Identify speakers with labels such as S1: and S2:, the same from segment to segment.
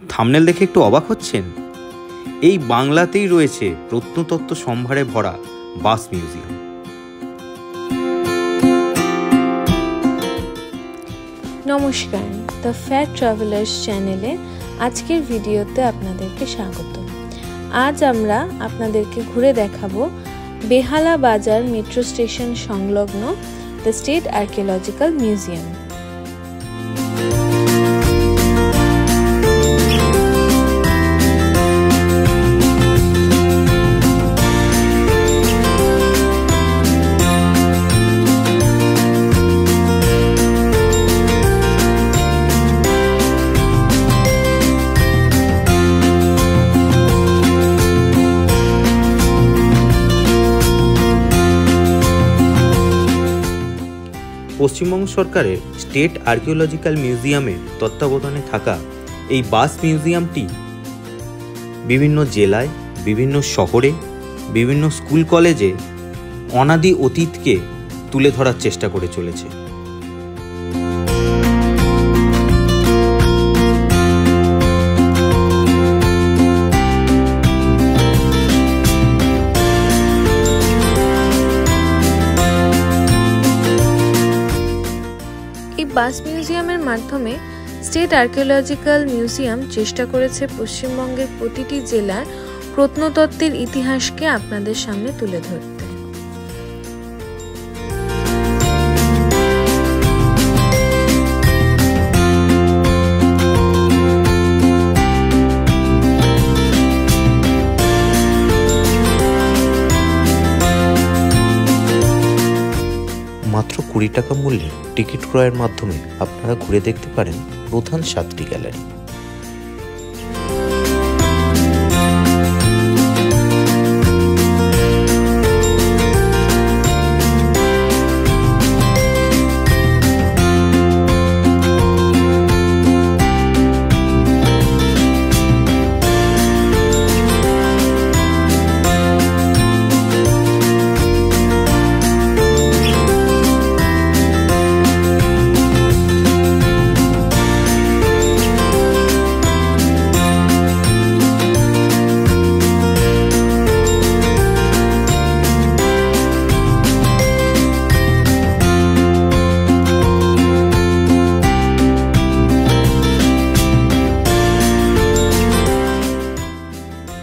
S1: Thumbnail দেখে একটু অবাক হচ্ছেন? এই বাংলাতেই রয়েছে প্রত্নতত্ত্ব সম্ভারে ভরা বাস মিউজিয়াম।
S2: নমস্কার, দ্য ফেয়ার ট্রাভেলার্স চ্যানেলে আজকের ভিডিওতে আপনাদেরকে স্বাগত। আজ আমরা আপনাদেরকে ঘুরে দেখাবো বেহালা বাজার মেট্রো স্টেশন সংলগ্ন the state archaeological museum.
S1: Paschimbanga সরকারের স্টেট আর্কিওলজিক্যাল মিউজিয়ামের তত্ত্বাবধানে থাকা এই বাস মিউজিয়ামটি বিভিন্ন জেলায়, বিভিন্ন শহরে, বিভিন্ন স্কুল কলেজে অনাদি অতীতকে তুলে ধরার চেষ্টা করে চলেছে।
S2: বাস মিউজিয়ামের মাধ্যমে স্টেট আর্কিওলজিক্যাল মিউজিয়াম চেষ্টা করেছে পশ্চিমবঙ্গের প্রতিটি জেলার প্রত্নতত্ত্বের ইতিহাসকে আপনাদের সামনে তুলে ধরতে।
S1: মাত্র 20 টাকা মূল্যে টিকিট ক্রয়ের মাধ্যমে আপনারা ঘুরে দেখতে পারেন প্রধান 7টি গ্যালারি।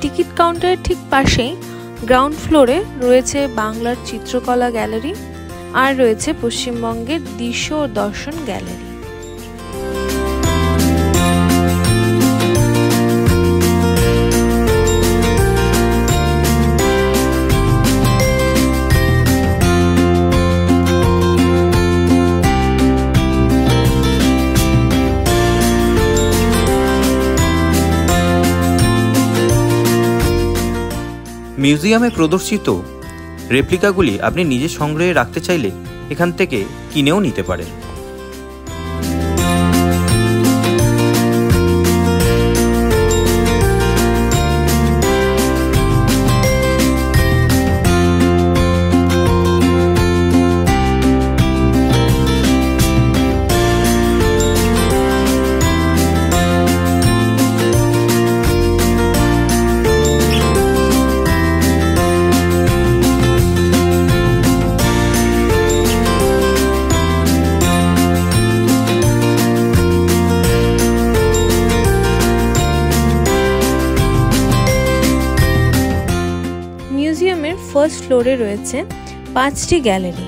S2: টিকিট কাউন্টারের ঠিক পাশেই গ্রাউন্ড ফ্লোরে রয়েছে বাংলার চিত্রকলা গ্যালারি আর রয়েছে পশ্চিমবঙ্গের দৃশ্য ও দর্শন গ্যালারি।
S1: মিউজিয়ামে প্রদর্শিত রেপ্লিকাগুলি আপনি নিজের সংগ্রহে রাখতে চাইলে এখান থেকে কিনেও নিতে পারেন।
S2: মিউজিয়ামের ফার্স্ট ফ্লোরে রয়েছে 5টি গ্যালারি।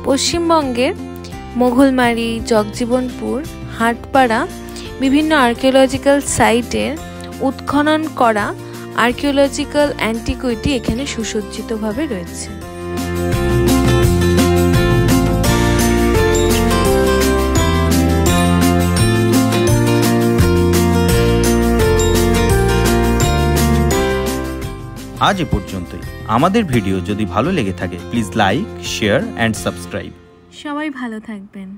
S2: পশ্চিমবঙ্গের মোগলমারি, জগজীবনপুর, হাটপাড়া বিভিন্ন আর্কিওলজিক্যাল সাইটের উৎখনন করা আর্কিওলজিক্যাল অ্যান্টিকুইটি এখানে সুসজ্জিতভাবে রয়েছে।
S1: আজ এ পর্যন্তই। আমাদের ভিডিও যদি ভালো লেগে থাকে please like, share and subscribe.
S2: সবাই ভালো থাকবেন।